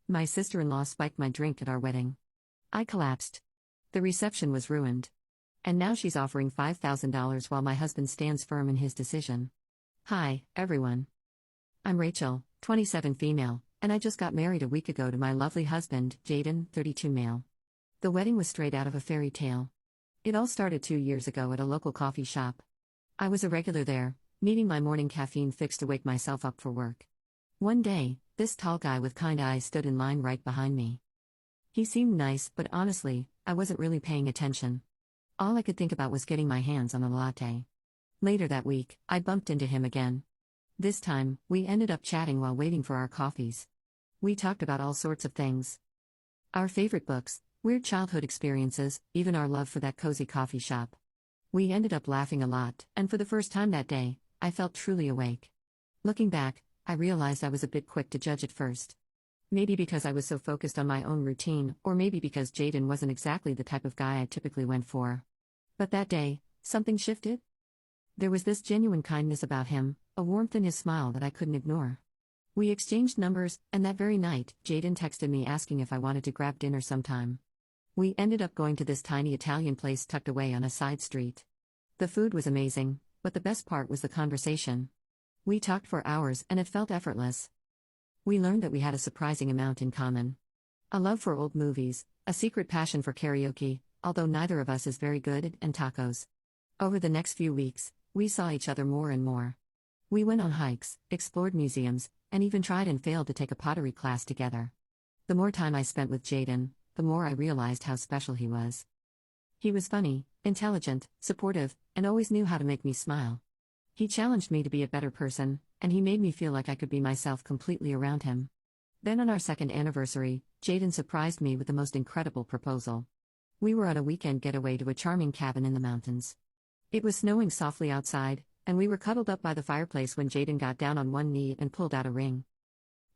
My sister-in-law spiked my drink at our wedding. I collapsed. The reception was ruined. And now she's offering $5,000 while my husband stands firm in his decision. Hi, everyone. I'm Rachel, 27 female, and I just got married a week ago to my lovely husband, Jaden, 32 male. The wedding was straight out of a fairy tale. It all started 2 years ago at a local coffee shop. I was a regular there, needing my morning caffeine fix to wake myself up for work. One day, this tall guy with kind eyes stood in line right behind me. He seemed nice, but honestly, I wasn't really paying attention. All I could think about was getting my hands on a latte. Later that week, I bumped into him again. This time, we ended up chatting while waiting for our coffees. We talked about all sorts of things. Our favorite books, weird childhood experiences, even our love for that cozy coffee shop. We ended up laughing a lot, and for the first time that day, I felt truly awake. Looking back, I realized I was a bit quick to judge at first. Maybe because I was so focused on my own routine, or maybe because Jaden wasn't exactly the type of guy I typically went for. But that day, something shifted. There was this genuine kindness about him, a warmth in his smile that I couldn't ignore. We exchanged numbers, and that very night, Jaden texted me asking if I wanted to grab dinner sometime. We ended up going to this tiny Italian place tucked away on a side street. The food was amazing, but the best part was the conversation. We talked for hours and it felt effortless. We learned that we had a surprising amount in common. A love for old movies, a secret passion for karaoke, although neither of us is very good, and tacos. Over the next few weeks, we saw each other more and more. We went on hikes, explored museums, and even tried and failed to take a pottery class together. The more time I spent with Jaden, the more I realized how special he was. He was funny, intelligent, supportive, and always knew how to make me smile. He challenged me to be a better person, and he made me feel like I could be myself completely around him. Then on our second anniversary, Jaden surprised me with the most incredible proposal. We were on a weekend getaway to a charming cabin in the mountains. It was snowing softly outside, and we were cuddled up by the fireplace when Jaden got down on one knee and pulled out a ring.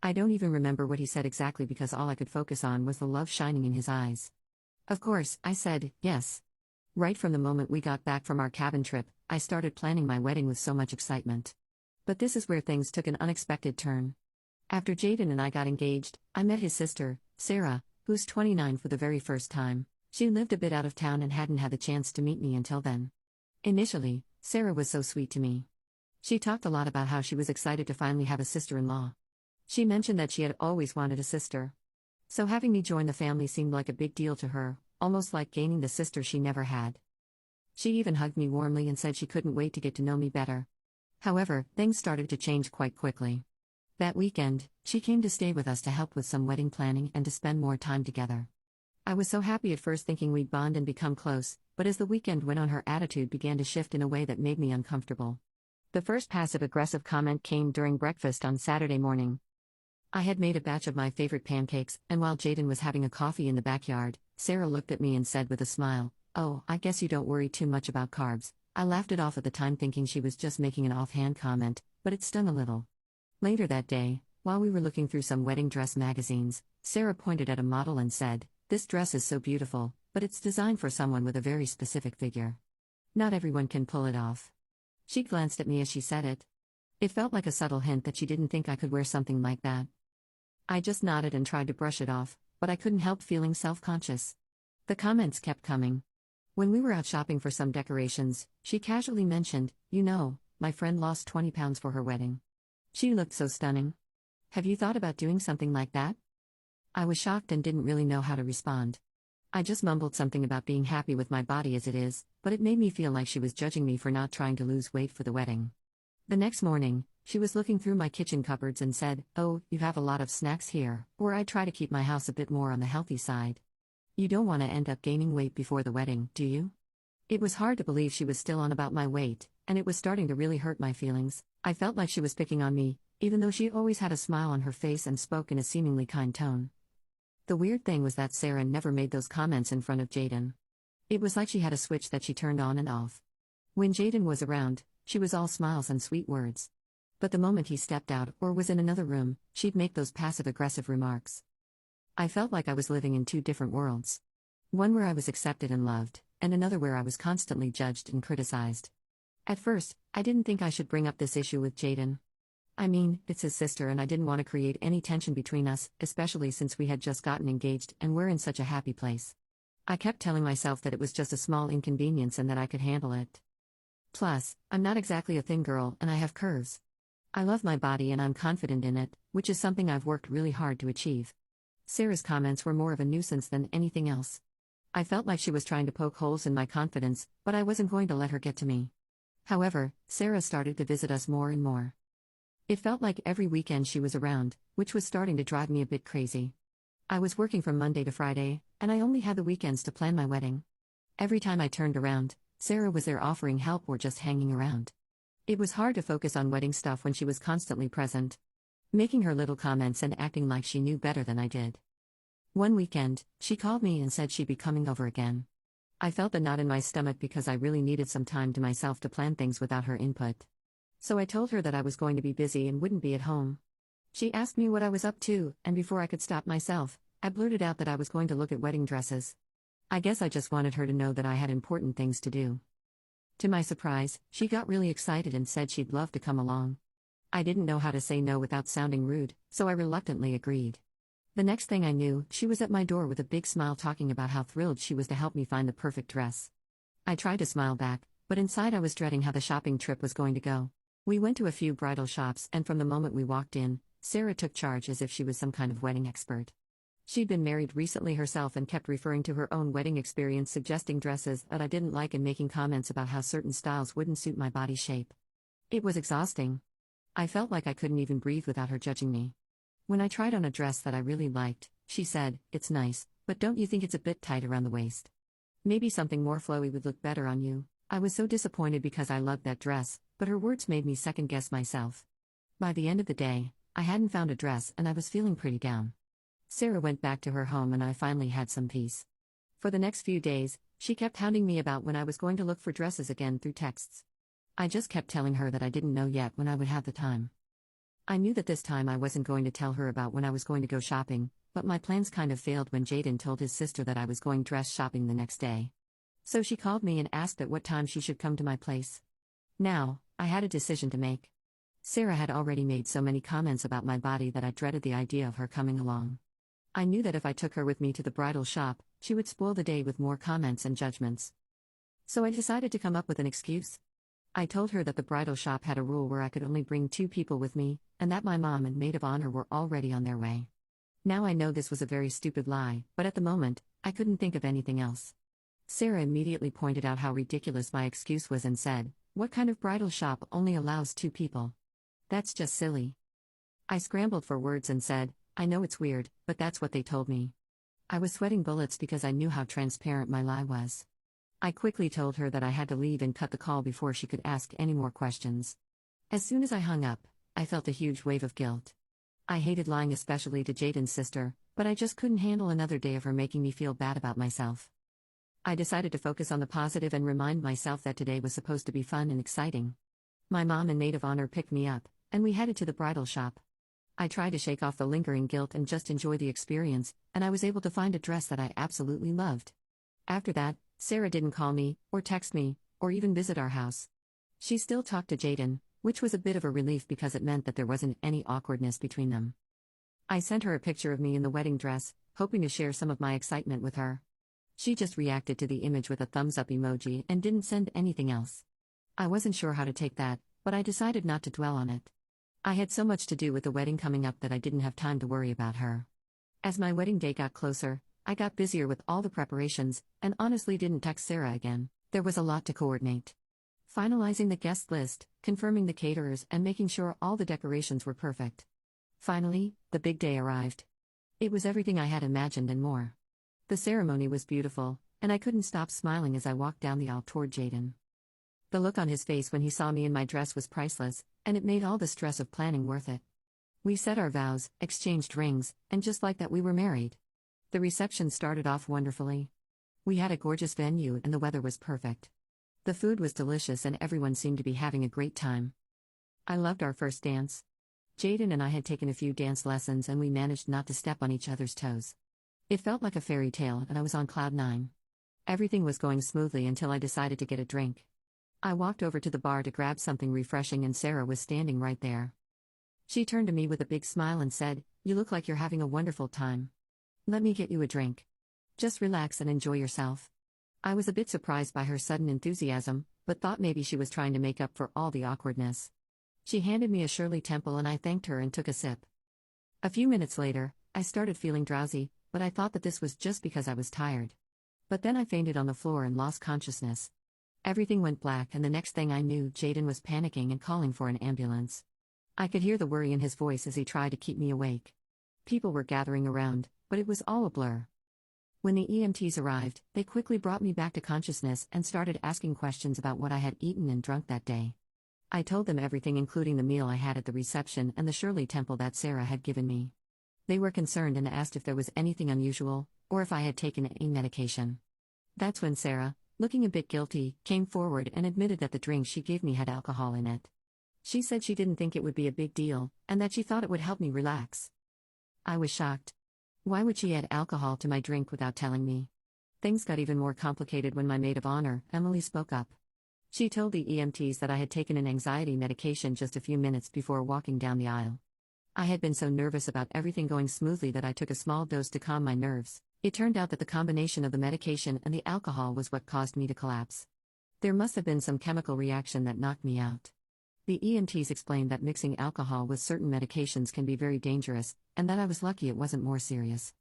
I don't even remember what he said exactly because all I could focus on was the love shining in his eyes. Of course, I said, yes. Right from the moment we got back from our cabin trip, I started planning my wedding with so much excitement. But this is where things took an unexpected turn. After Jaden and I got engaged, I met his sister, Sarah, who's 29 for the very first time. She lived a bit out of town and hadn't had the chance to meet me until then. Initially, Sarah was so sweet to me. She talked a lot about how she was excited to finally have a sister-in-law. She mentioned that she had always wanted a sister. So having me join the family seemed like a big deal to her, almost like gaining the sister she never had. She even hugged me warmly and said she couldn't wait to get to know me better. However, things started to change quite quickly. That weekend, she came to stay with us to help with some wedding planning and to spend more time together. I was so happy at first thinking we'd bond and become close, but as the weekend went on her attitude began to shift in a way that made me uncomfortable. The first passive-aggressive comment came during breakfast on Saturday morning. I had made a batch of my favorite pancakes, and while Jaden was having a coffee in the backyard, Sarah looked at me and said with a smile, "Oh, I guess you don't worry too much about carbs." I laughed it off at the time thinking she was just making an offhand comment, but it stung a little. Later that day, while we were looking through some wedding dress magazines, Sarah pointed at a model and said, "This dress is so beautiful, but it's designed for someone with a very specific figure. Not everyone can pull it off." She glanced at me as she said it. It felt like a subtle hint that she didn't think I could wear something like that. I just nodded and tried to brush it off, but I couldn't help feeling self-conscious. The comments kept coming. When we were out shopping for some decorations, she casually mentioned, "You know, my friend lost 20 pounds for her wedding. She looked so stunning. Have you thought about doing something like that?" I was shocked and didn't really know how to respond. I just mumbled something about being happy with my body as it is, but it made me feel like she was judging me for not trying to lose weight for the wedding. The next morning, she was looking through my kitchen cupboards and said, "Oh, you have a lot of snacks here," or "I try to keep my house a bit more on the healthy side. You don't want to end up gaining weight before the wedding, do you?" It was hard to believe she was still on about my weight, and it was starting to really hurt my feelings. I felt like she was picking on me, even though she always had a smile on her face and spoke in a seemingly kind tone. The weird thing was that Sarah never made those comments in front of Jaden. It was like she had a switch that she turned on and off. When Jaden was around, she was all smiles and sweet words. But the moment he stepped out or was in another room, she'd make those passive-aggressive remarks. I felt like I was living in two different worlds. One where I was accepted and loved, and another where I was constantly judged and criticized. At first, I didn't think I should bring up this issue with Jaden. I mean, it's his sister and I didn't want to create any tension between us, especially since we had just gotten engaged and we're in such a happy place. I kept telling myself that it was just a small inconvenience and that I could handle it. Plus, I'm not exactly a thin girl and I have curves. I love my body and I'm confident in it, which is something I've worked really hard to achieve. Sarah's comments were more of a nuisance than anything else. I felt like she was trying to poke holes in my confidence, but I wasn't going to let her get to me. However, Sarah started to visit us more and more. It felt like every weekend she was around, which was starting to drive me a bit crazy. I was working from Monday to Friday, and I only had the weekends to plan my wedding. Every time I turned around, Sarah was there offering help or just hanging around. It was hard to focus on wedding stuff when she was constantly present, making her little comments and acting like she knew better than I did. One weekend, she called me and said she'd be coming over again. I felt the knot in my stomach because I really needed some time to myself to plan things without her input. So I told her that I was going to be busy and wouldn't be at home. She asked me what I was up to, and before I could stop myself, I blurted out that I was going to look at wedding dresses. I guess I just wanted her to know that I had important things to do. To my surprise, she got really excited and said she'd love to come along. I didn't know how to say no without sounding rude, so I reluctantly agreed. The next thing I knew, she was at my door with a big smile talking about how thrilled she was to help me find the perfect dress. I tried to smile back, but inside I was dreading how the shopping trip was going to go. We went to a few bridal shops and from the moment we walked in, Sarah took charge as if she was some kind of wedding expert. She'd been married recently herself and kept referring to her own wedding experience, suggesting dresses that I didn't like and making comments about how certain styles wouldn't suit my body shape. It was exhausting. I felt like I couldn't even breathe without her judging me. When I tried on a dress that I really liked, she said, "It's nice, but don't you think it's a bit tight around the waist? Maybe something more flowy would look better on you." I was so disappointed because I loved that dress, but her words made me second-guess myself. By the end of the day, I hadn't found a dress and I was feeling pretty down. Sarah went back to her home and I finally had some peace. For the next few days, she kept hounding me about when I was going to look for dresses again through texts. I just kept telling her that I didn't know yet when I would have the time. I knew that this time I wasn't going to tell her about when I was going to go shopping, but my plans kind of failed when Jaden told his sister that I was going dress shopping the next day. So she called me and asked at what time she should come to my place. Now, I had a decision to make. Sarah had already made so many comments about my body that I dreaded the idea of her coming along. I knew that if I took her with me to the bridal shop, she would spoil the day with more comments and judgments. So I decided to come up with an excuse. I told her that the bridal shop had a rule where I could only bring 2 people with me, and that my mom and maid of honor were already on their way. Now I know this was a very stupid lie, but at the moment, I couldn't think of anything else. Sarah immediately pointed out how ridiculous my excuse was and said, "What kind of bridal shop only allows 2 people? That's just silly." I scrambled for words and said, "I know it's weird, but that's what they told me." I was sweating bullets because I knew how transparent my lie was. I quickly told her that I had to leave and cut the call before she could ask any more questions. As soon as I hung up, I felt a huge wave of guilt. I hated lying, especially to Jaden's sister, but I just couldn't handle another day of her making me feel bad about myself. I decided to focus on the positive and remind myself that today was supposed to be fun and exciting. My mom and maid of honor picked me up, and we headed to the bridal shop. I tried to shake off the lingering guilt and just enjoy the experience, and I was able to find a dress that I absolutely loved. After that, Sarah didn't call me, or text me, or even visit our house. She still talked to Jaden, which was a bit of a relief because it meant that there wasn't any awkwardness between them. I sent her a picture of me in the wedding dress, hoping to share some of my excitement with her. She just reacted to the image with a thumbs-up emoji and didn't send anything else. I wasn't sure how to take that, but I decided not to dwell on it. I had so much to do with the wedding coming up that I didn't have time to worry about her. As my wedding day got closer, I got busier with all the preparations, and honestly didn't text Sarah again. There was a lot to coordinate. Finalizing the guest list, confirming the caterers, and making sure all the decorations were perfect. Finally, the big day arrived. It was everything I had imagined and more. The ceremony was beautiful, and I couldn't stop smiling as I walked down the aisle toward Jaden. The look on his face when he saw me in my dress was priceless, and it made all the stress of planning worth it. We said our vows, exchanged rings, and just like that we were married. The reception started off wonderfully. We had a gorgeous venue and the weather was perfect. The food was delicious and everyone seemed to be having a great time. I loved our first dance. Jaden and I had taken a few dance lessons and we managed not to step on each other's toes. It felt like a fairy tale and I was on cloud 9. Everything was going smoothly until I decided to get a drink. I walked over to the bar to grab something refreshing and Sarah was standing right there. She turned to me with a big smile and said, "You look like you're having a wonderful time. Let me get you a drink. Just relax and enjoy yourself." I was a bit surprised by her sudden enthusiasm, but thought maybe she was trying to make up for all the awkwardness. She handed me a Shirley Temple and I thanked her and took a sip. A few minutes later, I started feeling drowsy, but I thought that this was just because I was tired. But then I fainted on the floor and lost consciousness. Everything went black, and the next thing I knew, Jaden was panicking and calling for an ambulance. I could hear the worry in his voice as he tried to keep me awake. People were gathering around, but it was all a blur. When the EMTs arrived, they quickly brought me back to consciousness and started asking questions about what I had eaten and drunk that day. I told them everything, including the meal I had at the reception and the Shirley Temple that Sarah had given me. They were concerned and asked if there was anything unusual, or if I had taken any medication. That's when Sarah, looking a bit guilty, came forward and admitted that the drink she gave me had alcohol in it. She said she didn't think it would be a big deal, and that she thought it would help me relax. I was shocked. Why would she add alcohol to my drink without telling me? Things got even more complicated when my maid of honor, Emily, spoke up. She told the EMTs that I had taken an anxiety medication just a few minutes before walking down the aisle. I had been so nervous about everything going smoothly that I took a small dose to calm my nerves. It turned out that the combination of the medication and the alcohol was what caused me to collapse. There must have been some chemical reaction that knocked me out. The EMTs explained that mixing alcohol with certain medications can be very dangerous, and that I was lucky it wasn't more serious.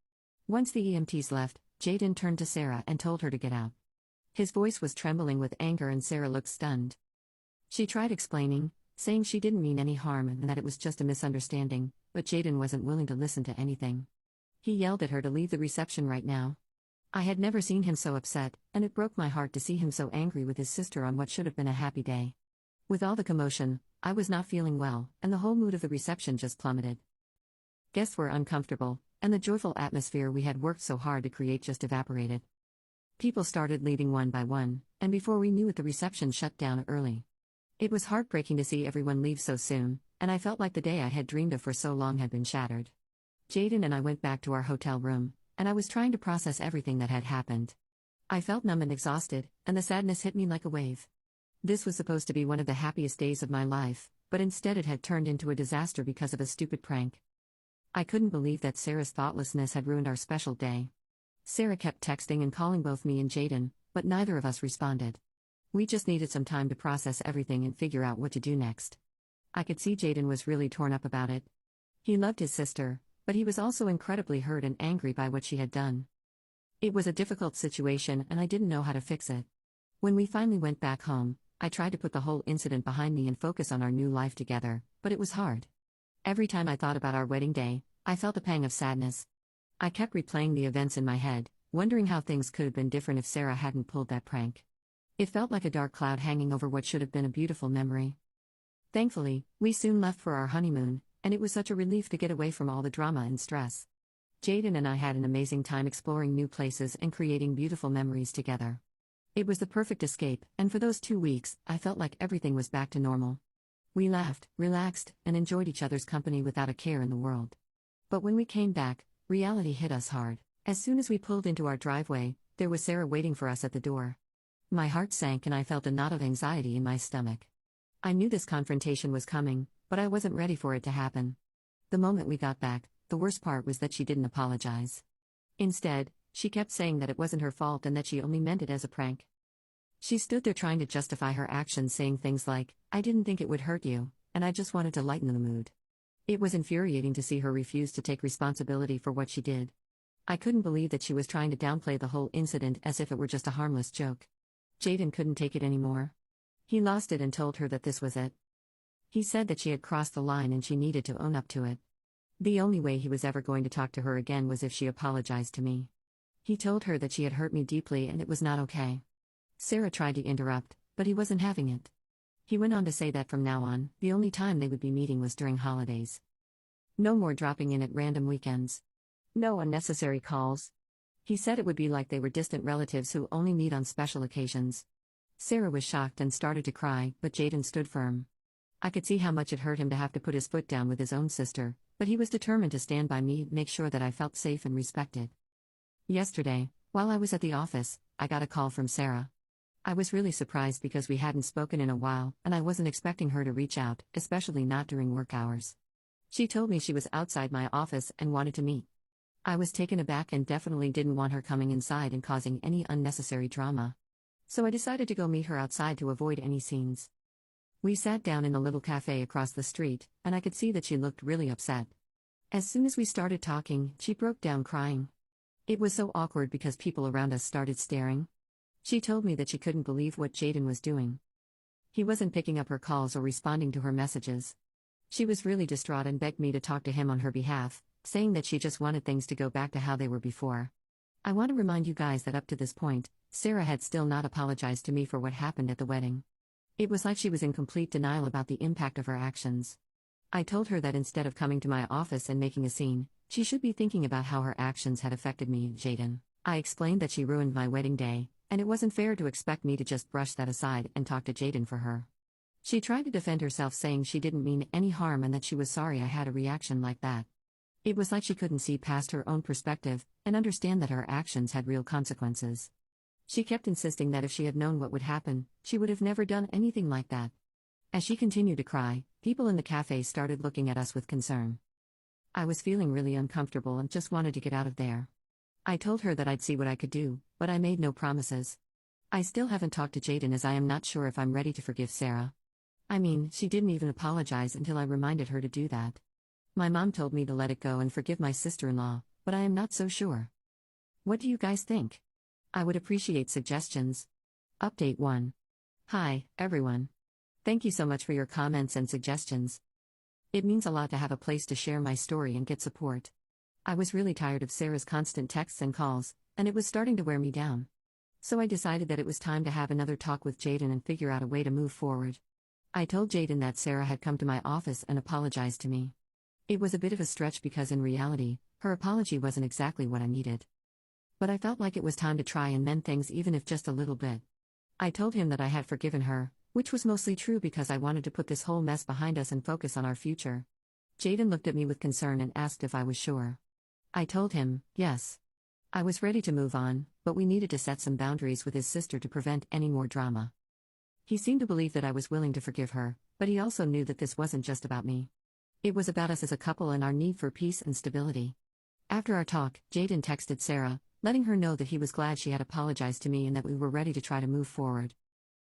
Once the EMTs left, Jaden turned to Sarah and told her to get out. His voice was trembling with anger and Sarah looked stunned. She tried explaining, saying she didn't mean any harm and that it was just a misunderstanding, but Jaden wasn't willing to listen to anything. He yelled at her to leave the reception right now. I had never seen him so upset, and it broke my heart to see him so angry with his sister on what should have been a happy day. With all the commotion, I was not feeling well, and the whole mood of the reception just plummeted. Guests were uncomfortable, and the joyful atmosphere we had worked so hard to create just evaporated. People started leaving one by one, and before we knew it, the reception shut down early. It was heartbreaking to see everyone leave so soon, and I felt like the day I had dreamed of for so long had been shattered. Jaden and I went back to our hotel room, and I was trying to process everything that had happened. I felt numb and exhausted, and the sadness hit me like a wave. This was supposed to be one of the happiest days of my life, but instead it had turned into a disaster because of a stupid prank. I couldn't believe that Sarah's thoughtlessness had ruined our special day. Sarah kept texting and calling both me and Jaden, but neither of us responded. We just needed some time to process everything and figure out what to do next. I could see Jaden was really torn up about it. He loved his sister, but he was also incredibly hurt and angry by what she had done. It was a difficult situation and I didn't know how to fix it. When we finally went back home, I tried to put the whole incident behind me and focus on our new life together, but it was hard. Every time I thought about our wedding day, I felt a pang of sadness. I kept replaying the events in my head, wondering how things could have been different if Sarah hadn't pulled that prank. It felt like a dark cloud hanging over what should have been a beautiful memory. Thankfully, we soon left for our honeymoon, and it was such a relief to get away from all the drama and stress. Jaden and I had an amazing time exploring new places and creating beautiful memories together. It was the perfect escape, and for those 2 weeks, I felt like everything was back to normal. We laughed, relaxed, and enjoyed each other's company without a care in the world. But when we came back, reality hit us hard. As soon as we pulled into our driveway, there was Sarah waiting for us at the door. My heart sank and I felt a knot of anxiety in my stomach. I knew this confrontation was coming, but I wasn't ready for it to happen. The moment we got back, the worst part was that she didn't apologize. Instead, she kept saying that it wasn't her fault and that she only meant it as a prank. She stood there trying to justify her actions, saying things like, "I didn't think it would hurt you, and I just wanted to lighten the mood." It was infuriating to see her refuse to take responsibility for what she did. I couldn't believe that she was trying to downplay the whole incident as if it were just a harmless joke. Jaden couldn't take it anymore. He lost it and told her that this was it. He said that she had crossed the line and she needed to own up to it. The only way he was ever going to talk to her again was if she apologized to me. He told her that she had hurt me deeply and it was not okay. Sarah tried to interrupt, but he wasn't having it. He went on to say that from now on, the only time they would be meeting was during holidays. No more dropping in at random weekends. No unnecessary calls. He said it would be like they were distant relatives who only meet on special occasions. Sarah was shocked and started to cry, but Jaden stood firm. I could see how much it hurt him to have to put his foot down with his own sister, but he was determined to stand by me and make sure that I felt safe and respected. Yesterday, while I was at the office, I got a call from Sarah. I was really surprised because we hadn't spoken in a while, and I wasn't expecting her to reach out, especially not during work hours. She told me she was outside my office and wanted to meet. I was taken aback and definitely didn't want her coming inside and causing any unnecessary drama. So I decided to go meet her outside to avoid any scenes. We sat down in a little cafe across the street, and I could see that she looked really upset. As soon as we started talking, she broke down crying. It was so awkward because people around us started staring. She told me that she couldn't believe what Jaden was doing. He wasn't picking up her calls or responding to her messages. She was really distraught and begged me to talk to him on her behalf, saying that she just wanted things to go back to how they were before. I want to remind you guys that up to this point, Sarah had still not apologized to me for what happened at the wedding. It was like she was in complete denial about the impact of her actions. I told her that instead of coming to my office and making a scene, she should be thinking about how her actions had affected me and Jaden. I explained that she ruined my wedding day, and it wasn't fair to expect me to just brush that aside and talk to Jaden for her. She tried to defend herself, saying she didn't mean any harm and that she was sorry I had a reaction like that. It was like she couldn't see past her own perspective and understand that her actions had real consequences. She kept insisting that if she had known what would happen, she would have never done anything like that. As she continued to cry, people in the cafe started looking at us with concern. I was feeling really uncomfortable and just wanted to get out of there. I told her that I'd see what I could do, but I made no promises. I still haven't talked to Jaden as I am not sure if I'm ready to forgive Sarah. I mean, she didn't even apologize until I reminded her to do that. My mom told me to let it go and forgive my sister-in-law, but I am not so sure. What do you guys think? I would appreciate suggestions. Update 1. Hi, everyone. Thank you so much for your comments and suggestions. It means a lot to have a place to share my story and get support. I was really tired of Sarah's constant texts and calls, and it was starting to wear me down. So I decided that it was time to have another talk with Jaden and figure out a way to move forward. I told Jaden that Sarah had come to my office and apologized to me. It was a bit of a stretch because in reality, her apology wasn't exactly what I needed. But I felt like it was time to try and mend things even if just a little bit. I told him that I had forgiven her, which was mostly true because I wanted to put this whole mess behind us and focus on our future. Jaden looked at me with concern and asked if I was sure. I told him, yes. I was ready to move on, but we needed to set some boundaries with his sister to prevent any more drama. He seemed to believe that I was willing to forgive her, but he also knew that this wasn't just about me. It was about us as a couple and our need for peace and stability. After our talk, Jaden texted Sarah, letting her know that he was glad she had apologized to me and that we were ready to try to move forward.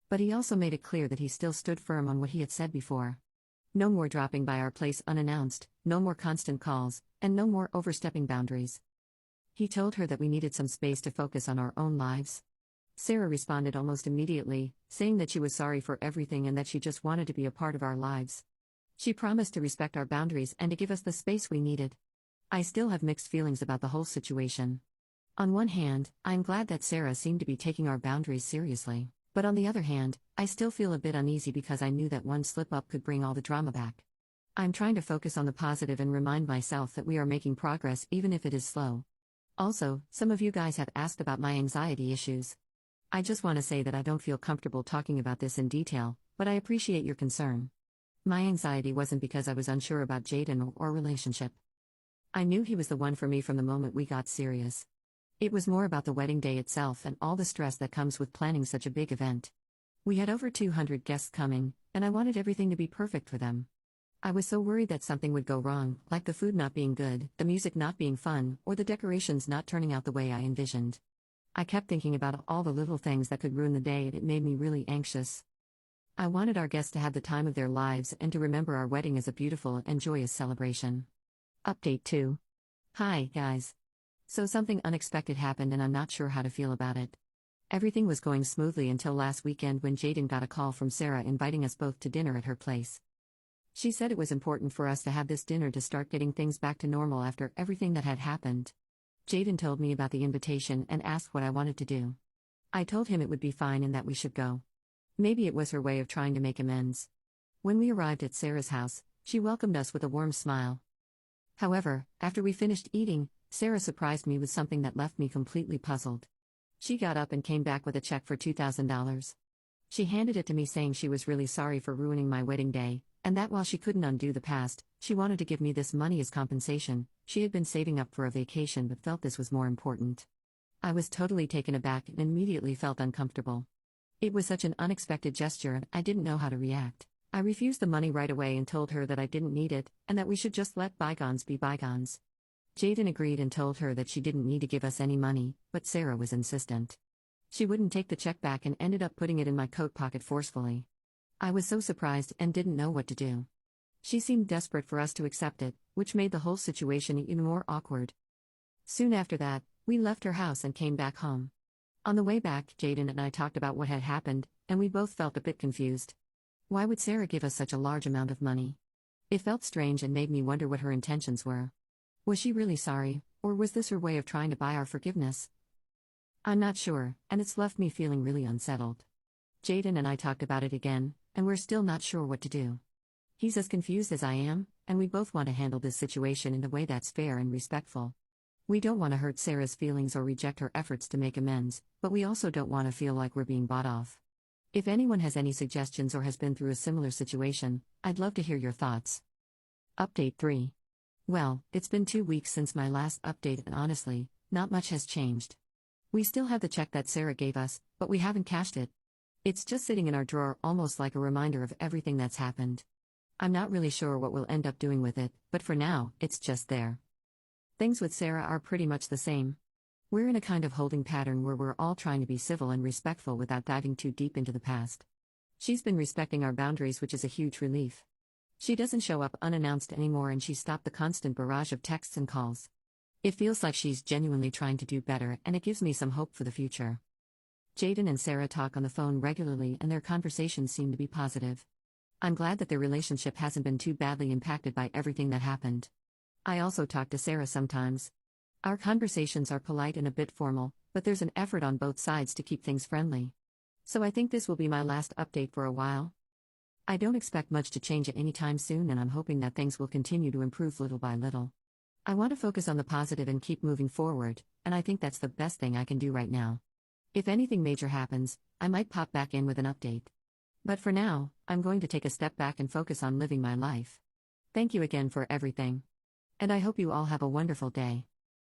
But he also made it clear that he still stood firm on what he had said before. No more dropping by our place unannounced, no more constant calls, and no more overstepping boundaries. He told her that we needed some space to focus on our own lives. Sarah responded almost immediately, saying that she was sorry for everything and that she just wanted to be a part of our lives. She promised to respect our boundaries and to give us the space we needed. I still have mixed feelings about the whole situation. On one hand, I'm glad that Sarah seemed to be taking our boundaries seriously, but on the other hand, I still feel a bit uneasy because I knew that one slip-up could bring all the drama back. I'm trying to focus on the positive and remind myself that we are making progress even if it is slow. Also, some of you guys have asked about my anxiety issues. I just want to say that I don't feel comfortable talking about this in detail, but I appreciate your concern. My anxiety wasn't because I was unsure about Jaden or our relationship. I knew he was the one for me from the moment we got serious. It was more about the wedding day itself and all the stress that comes with planning such a big event. We had over 200 guests coming, and I wanted everything to be perfect for them. I was so worried that something would go wrong, like the food not being good, the music not being fun, or the decorations not turning out the way I envisioned. I kept thinking about all the little things that could ruin the day, and it made me really anxious. I wanted our guests to have the time of their lives and to remember our wedding as a beautiful and joyous celebration. Update 2. Hi, guys. So something unexpected happened and I'm not sure how to feel about it. Everything was going smoothly until last weekend when Jaden got a call from Sarah inviting us both to dinner at her place. She said it was important for us to have this dinner to start getting things back to normal after everything that had happened. Jaden told me about the invitation and asked what I wanted to do. I told him it would be fine and that we should go. Maybe it was her way of trying to make amends. When we arrived at Sarah's house, she welcomed us with a warm smile. However, after we finished eating, Sarah surprised me with something that left me completely puzzled. She got up and came back with a check for $2,000. She handed it to me saying she was really sorry for ruining my wedding day, and that while she couldn't undo the past, she wanted to give me this money as compensation. She had been saving up for a vacation but felt this was more important. I was totally taken aback and immediately felt uncomfortable. It was such an unexpected gesture and I didn't know how to react. I refused the money right away and told her that I didn't need it, and that we should just let bygones be bygones. Jaden agreed and told her that she didn't need to give us any money, but Sarah was insistent. She wouldn't take the check back and ended up putting it in my coat pocket forcefully. I was so surprised and didn't know what to do. She seemed desperate for us to accept it, which made the whole situation even more awkward. Soon after that, we left her house and came back home. On the way back, Jaden and I talked about what had happened, and we both felt a bit confused. Why would Sarah give us such a large amount of money? It felt strange and made me wonder what her intentions were. Was she really sorry, or was this her way of trying to buy our forgiveness? I'm not sure, and it's left me feeling really unsettled. Jaden and I talked about it again, and we're still not sure what to do. He's as confused as I am, and we both want to handle this situation in a way that's fair and respectful. We don't want to hurt Sarah's feelings or reject her efforts to make amends, but we also don't want to feel like we're being bought off. If anyone has any suggestions or has been through a similar situation, I'd love to hear your thoughts. Update 3. Well, it's been 2 weeks since my last update and honestly, not much has changed. We still have the check that Sarah gave us, but we haven't cashed it. It's just sitting in our drawer almost like a reminder of everything that's happened. I'm not really sure what we'll end up doing with it, but for now, it's just there. Things with Sarah are pretty much the same. We're in a kind of holding pattern where we're all trying to be civil and respectful without diving too deep into the past. She's been respecting our boundaries, which is a huge relief. She doesn't show up unannounced anymore, and she stopped the constant barrage of texts and calls. It feels like she's genuinely trying to do better, and it gives me some hope for the future. Jaden and Sarah talk on the phone regularly, and their conversations seem to be positive. I'm glad that their relationship hasn't been too badly impacted by everything that happened. I also talk to Sarah sometimes. Our conversations are polite and a bit formal, but there's an effort on both sides to keep things friendly. So I think this will be my last update for a while. I don't expect much to change at any time soon, and I'm hoping that things will continue to improve little by little. I want to focus on the positive and keep moving forward, and I think that's the best thing I can do right now. If anything major happens, I might pop back in with an update. But for now, I'm going to take a step back and focus on living my life. Thank you again for everything. And I hope you all have a wonderful day.